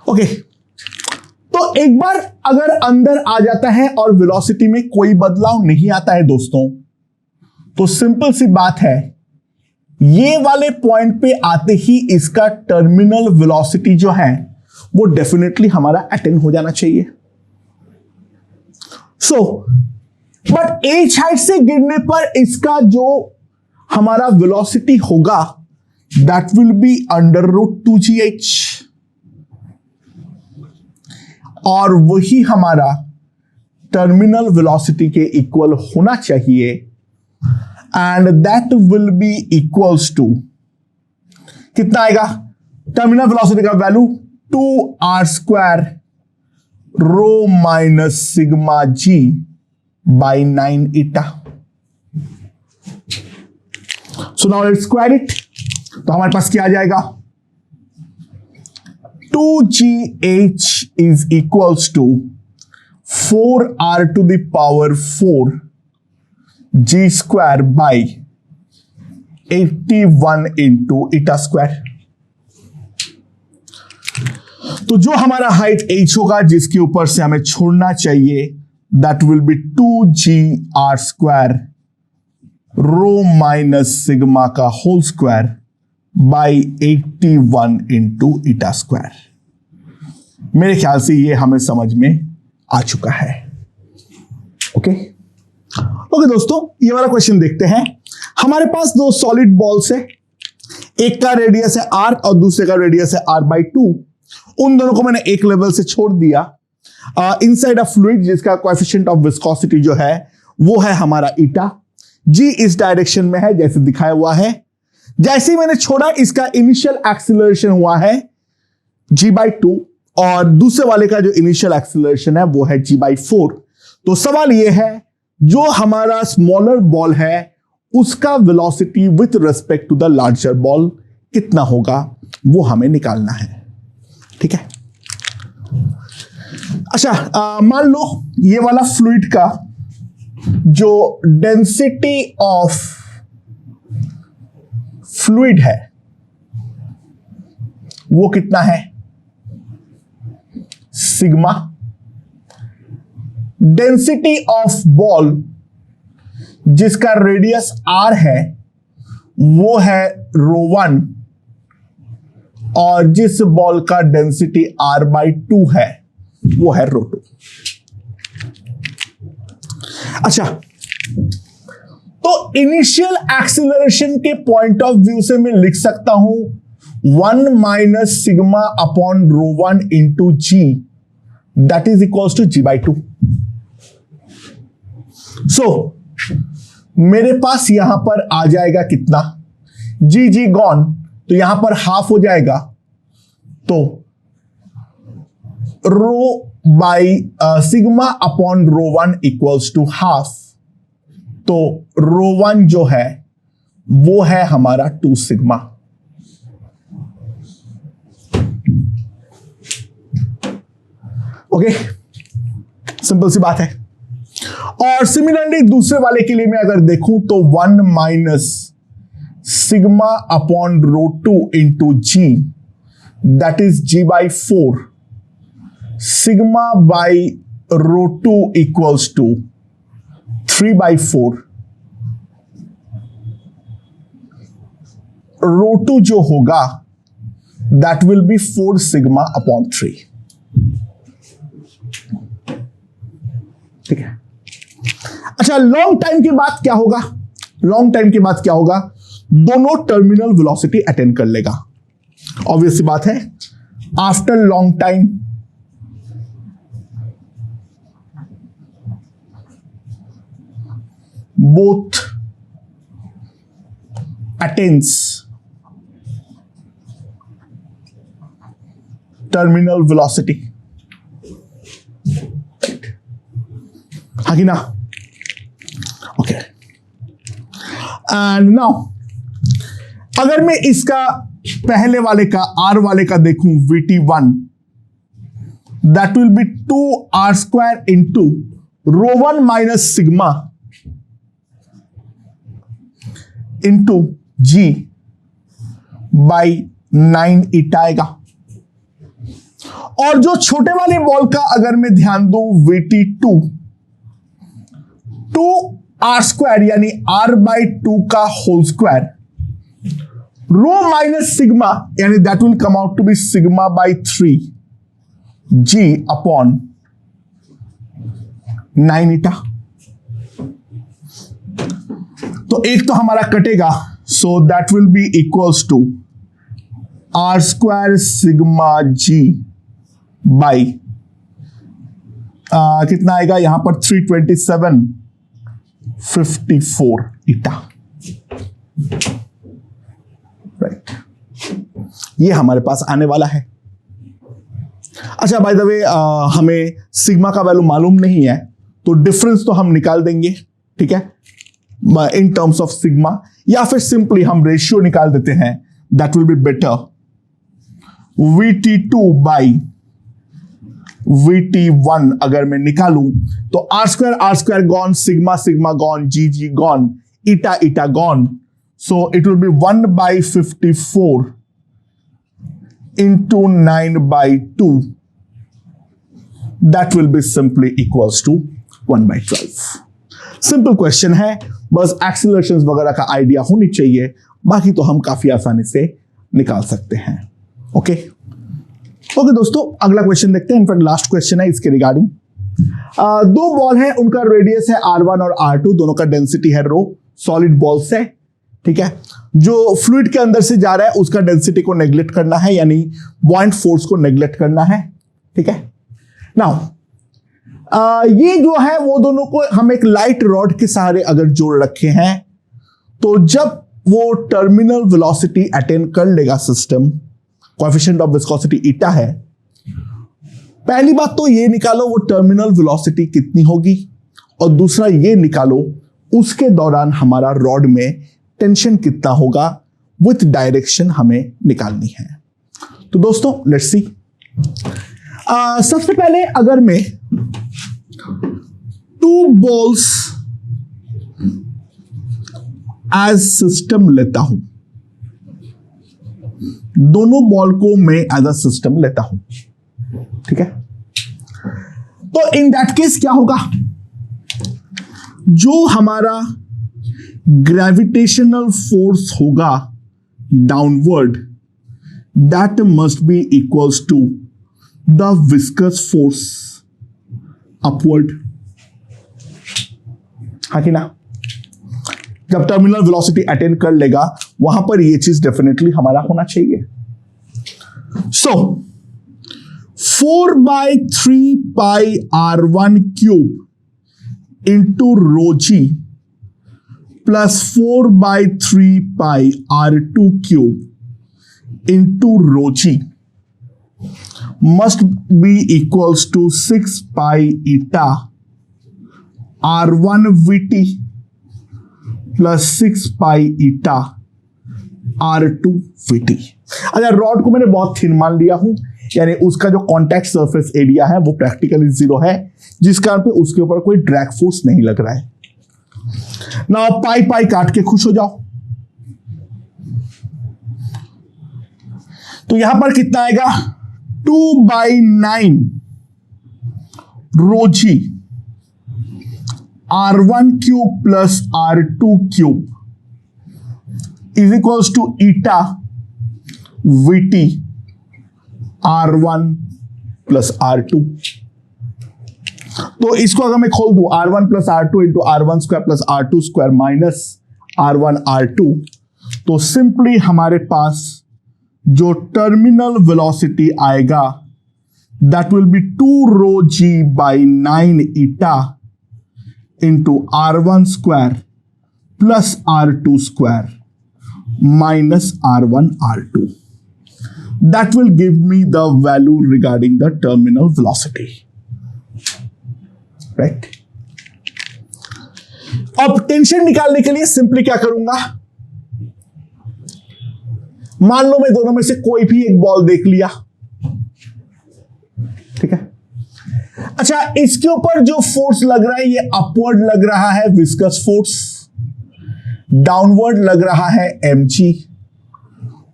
Okay, तो एक बार अगर अंदर आ जाता है और वेलोसिटी में कोई बदलाव नहीं आता है दोस्तों, तो सिंपल सी बात है, ये वाले पॉइंट पे आते ही इसका टर्मिनल वेलोसिटी जो है वो डेफिनेटली हमारा अटेन हो जाना चाहिए. सो बट एच हाइट से गिरने पर इसका जो हमारा वेलोसिटी होगा दैट विल बी √2gh, और वही हमारा टर्मिनल वेलोसिटी के इक्वल होना चाहिए, and that will be equals to कितना आएगा टर्मिनल वेलोसिटी का value 2r² rho minus sigma g by 9 eta. So now let's square it. तो हमारे पास क्या आ जाएगा 2gh is equals to 4r to the power 4 g square by 81 into eta square. तो जो हमारा हाइट h होगा जिसके ऊपर से हमें छोड़ना चाहिए that will be 2gr² rho minus sigma का whole square by 81 into eta square. मेरे ख्याल से ये हमें समझ में आ चुका है. ओके दोस्तों, ये वाला क्वेश्चन देखते हैं. हमारे पास दो सॉलिड बॉल्स है, एक का रेडियस है r और दूसरे का रेडियस है r/2. उन दोनों को मैंने एक लेवल से छोड़ दिया इनसाइड अ फ्लूइड जिसका कोएफिशिएंट ऑफ विस्कोसिटी जो है वो है हमारा ईटा. जी इस डायरेक्शन में है जैसे दिखाया हुआ है. जैसे ही मैंने छोड़ा इसका इनिशियल एक्सीलरेशन हुआ है g/2 और दूसरे वाले का जो इनिशियल एक्सीलरेशन है वो है g/4. तो सवाल ये है जो हमारा स्मॉलर बॉल है उसका velocity with respect to the larger ball कितना होगा वो हमें निकालना है. ठीक है. अच्छा, मान लो ये वाला फ्लूइड का जो डेंसिटी ऑफ फ्लूइड है वो कितना है सिग्मा. डेंसिटी ऑफ बॉल जिसका रेडियस r है वो है ρ1 और जिस बॉल का डेंसिटी r/2 है वो है ρ2. अच्छा, तो इनिशियल एक्सीलरेशन के पॉइंट ऑफ व्यू से मैं लिख सकता हूं 1 minus sigma upon ρ1 into g that is equals to g/2. So मेरे पास यहां पर आ जाएगा कितना g गॉन, तो यहां पर हाफ हो जाएगा. तो rho by sigma upon ρ1 equals to half. तो ρ1 जो है वो है हमारा 2 सिग्मा. ओके, सिंपल सी बात है. और सिमिलरली दूसरे वाले के लिए मैं अगर देखूं तो 1 minus sigma upon ρ2 into g that is g/4 sigma by ρ2 equals to 3/4. ρ2 जो होगा that will be 4 sigma upon 3. ठीक है. अच्छा, लॉन्ग टाइम के बाद क्या होगा? लॉन्ग टाइम के बाद क्या होगा? दोनों टर्मिनल वेलोसिटी अटेन कर लेगा। ऑब्वियस सी बात है, after long time both attains terminal velocity. हाँ कि ना? ओके, एंड नाउ अगर मैं इसका पहले वाले का आर वाले का देखूं VT1, that will be 2r² into ρ1 minus sigma into G by 9 eta आएगा। और जो छोटे वाले बॉल का अगर मैं ध्यान दूं VT2, 2r² यानी r/2 का whole square, rho minus sigma यानी that will come out to be sigma by 3 G upon 9 eta. तो एक तो हमारा कटेगा, so that will be equals to r² sigma G by कितना आएगा यहां पर 327 54 ईटा। राइट, ये हमारे पास आने वाला है। अच्छा, बाय द वे हमें सिग्मा का वैल्यू मालूम नहीं है, तो डिफरेंस तो हम निकाल देंगे, ठीक है, इन टर्म्स ऑफ सिग्मा, या फिर सिंपली हम रेशियो निकाल देते हैं, that will be better. VT2 by VT1 अगर मैं निकालूं तो r² gone, sigma sigma gone, G gone, eta eta gone, so it will be 1/54 into 9/2, that will be simply equals to 1/12। Simple question है, बस एक्सीलरेशंस वगैरह का आइडिया होनी चाहिए, बाकी तो हम काफी आसानी से निकाल सकते हैं। ओके ओके दोस्तों, अगला क्वेश्चन देखते हैं, इनफैक्ट लास्ट क्वेश्चन है इसके रिगार्डिंग। दो बॉल है, उनका रेडियस है R1 और R2, दोनों का डेंसिटी है रो, सॉलिड बॉल्स है, ठीक है। जो फ्लूइड के अंदर से जा रहा है उसका डेंसिटी को नेग्लेक्ट करना है, यानी बॉइंट फोर्स को नेग्लेक्ट करना है, ठीक है। नाउ ये जो है वो दोनों को हम एक लाइट रॉड के सहारे अगर जोड़ रखे हैं, तो जब वो टर्मिनल वेलोसिटी अटेन कर लेगा सिस्टम, कोएफिशिएंट ऑफ विस्कोसिटी ईटा है, पहली बात तो ये निकालो वो टर्मिनल वेलोसिटी कितनी होगी, और दूसरा ये निकालो उसके दौरान हमारा रॉड में टेंशन कितना होगा, विथ डायरेक्शन हमें निकालनी है। तो दोस्तों लेट्स सी, सबसे पहले अगर मैं 2 बॉल्स एज सिस्टम लेता हूं, दोनों बॉल को मैं एज अ सिस्टम लेता हूं, ठीक है, तो इन दैट केस क्या होगा, जो हमारा ग्रेविटेशनल फोर्स होगा downward, that must be equals to the viscous force upward. हाँ कि ना? जब टर्मिनल वेलोसिटी अटेन कर लेगा वहां पर ये चीज डेफिनेटली हमारा होना चाहिए। So 4/3 pi R1 cube into rho G plus 4/3 pi R2 cube into rho G must be equals to 6 pi eta R1 VT plus 6 pi eta R2 VT। अच्छा, रॉड को मैंने बहुत थिन मान लिया हूं, यानी उसका जो कॉन्टैक्ट सरफेस एरिया है वो प्रैक्टिकली 0 है, जिस कारण पे उसके ऊपर कोई ड्रैग फोर्स नहीं लग रहा है। ना पाई पाई काट के खुश हो जाओ, तो यहां पर कितना आएगा 2/9 rho G R1 cube plus R2 cube is equals to eta VT R1 plus R2। तो इसको अगर मैं खोल दूं R1 plus R2 into R1 square plus R2 square minus R1 R2, तो सिंपली हमारे पास जो टर्मिनल वेलोसिटी आएगा that will be 2 rho G by 9 eta into R1 square plus R2 square minus R1 R2. That will give me the value regarding the terminal velocity. Right? अब tension निकालने के लिए simply क्या करूंगा, मान लो मैं दोनों में से कोई भी एक बॉल देख लिया, ठीक है। अच्छा, इसके ऊपर जो फोर्स लग रहा है ये अपवर्ड लग रहा है विस्कस फोर्स, डाउनवर्ड लग रहा है mg,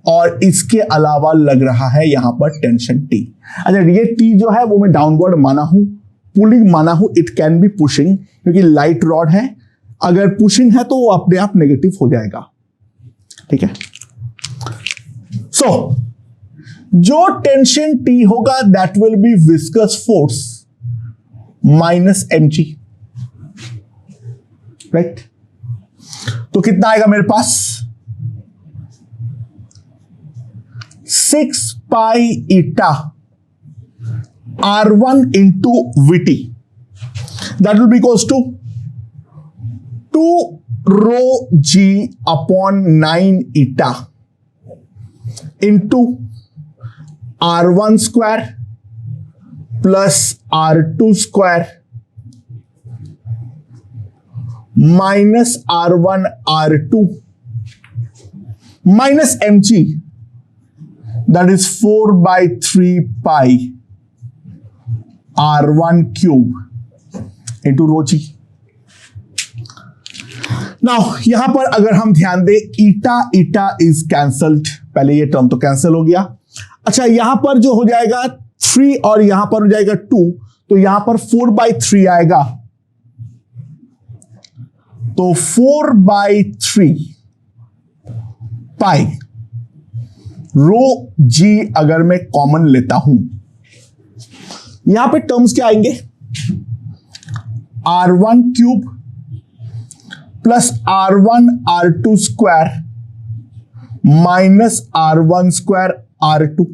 और इसके अलावा लग रहा है यहां पर टेंशन T. अच्छा, ये T जो है वो मैं डाउनवर्ड माना हूं, पुलिंग माना हूं, इट कैन बी पुशिंग, क्योंकि लाइट रॉड है, अगर पुशिंग है तो वो अपने आप नेगेटिव हो जाएगा, ठीक है। सो जो टेंशन T होगा that will be viscous force minus mg, right. तो कितना आएगा मेरे पास, 6 pi eta R1 into VT, that will be equals to 2 rho G upon 9 eta into R1 square plus R2 square minus R1 R2 minus mg, that is 4 by 3 pi R1 cube into rho g. Now यहां पर अगर हम ध्यान दें, ईटा eta is cancelled, पहले ये term तो cancel हो गया। अच्छा, यहां पर जो हो जाएगा 3 और यहां पर हो जाएगा 2, तो यहां पर 4 by 3 आएगा, तो 4 by 3 पाई रो जी अगर मैं कॉमन लेता हूं, यहां पे टर्म्स क्या आएंगे, R1 cube plus R1 R2 square minus R1 square R2,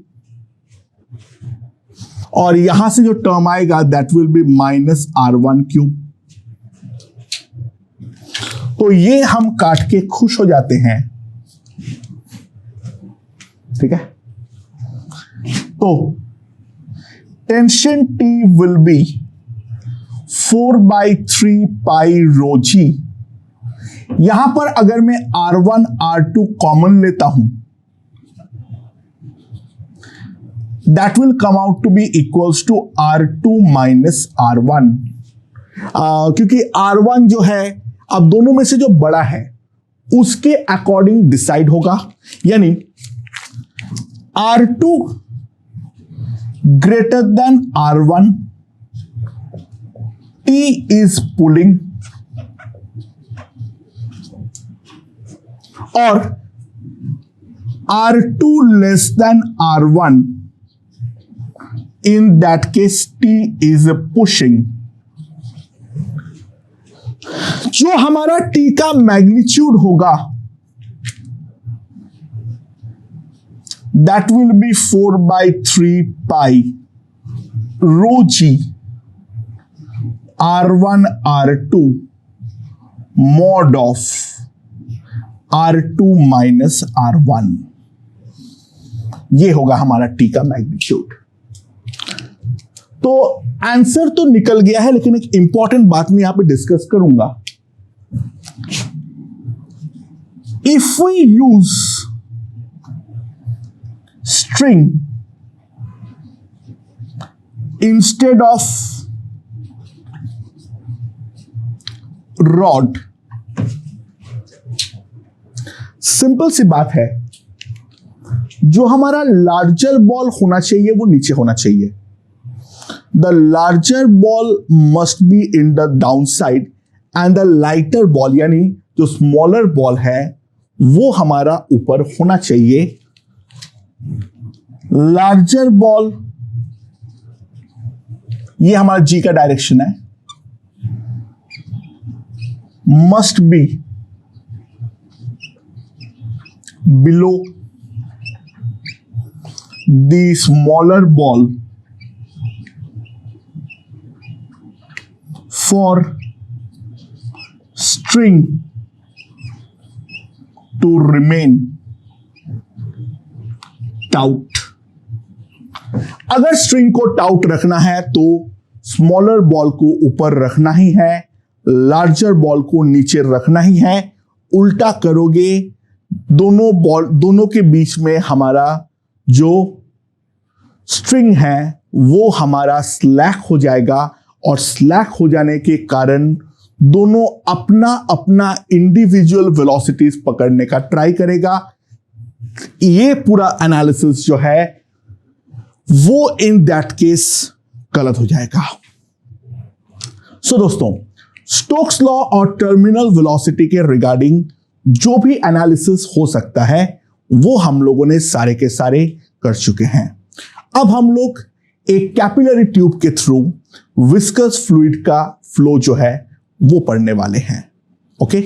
और यहां से जो टर्म आएगा that will B minus R1 cube. तो ये हम काट के खुश हो जाते हैं, ठीक है। तो tension T will be 4 by 3 pi rho G. यहां पर अगर मैं R1 R2 कॉमन लेता हूं that will come out to be equals to R2 minus R1, क्योंकि R1 जो है अब दोनों में से जो बड़ा है उसके अकॉर्डिंग डिसाइड होगा, यानी R2 greater than R1, T is pulling, और R2 less than R1, in that case T is pushing. जो हमारा T का मैग्नीट्यूड होगा that will be 4 by 3 pi rho g R1 R2 mod of R2 minus R1, ये होगा हमारा T का magnitude. तो आंसर तो निकल गया है, लेकिन एक इंपॉर्टेंट बात मैं यहां पे डिस्कस करूंगा। If we use string instead of rod, simple सी बात है, जो हमारा लार्जर बॉल होना चाहिए वो नीचे होना चाहिए। The larger ball must be in the down side and the lighter ball यानी जो स्मॉलर बॉल है वो हमारा ऊपर होना चाहिए। लार्जर बॉल, ये हमारा जी का डायरेक्शन है, must be below the smaller ball for string to remain taut। अगर स्ट्रिंग को टाउट रखना है तो स्मॉलर बॉल को ऊपर रखना ही है, लार्जर बॉल को नीचे रखना ही है। उल्टा करोगे दोनों के बीच में हमारा जो स्ट्रिंग है वो हमारा स्लैक हो जाएगा, और स्लैक हो जाने के कारण दोनों अपना अपना इंडिविजुअल वेलोसिटीज पकड़ने का ट्राई करेगा। ये पूरा एनालिसिस जो है वो इन दैट केस गलत हो जाएगा। सो दोस्तों, स्टोक्स लॉ और टर्मिनल वेलोसिटी के रिगार्डिंग जो भी एनालिसिस हो सकता है वो हम लोगों ने सारे के सारे कर चुके हैं। अब हम लोग एक कैपिलरी ट्यूब के थ्रू विस्कस फ्लूइड का फ्लो जो है वो पढ़ने वाले हैं। ओके।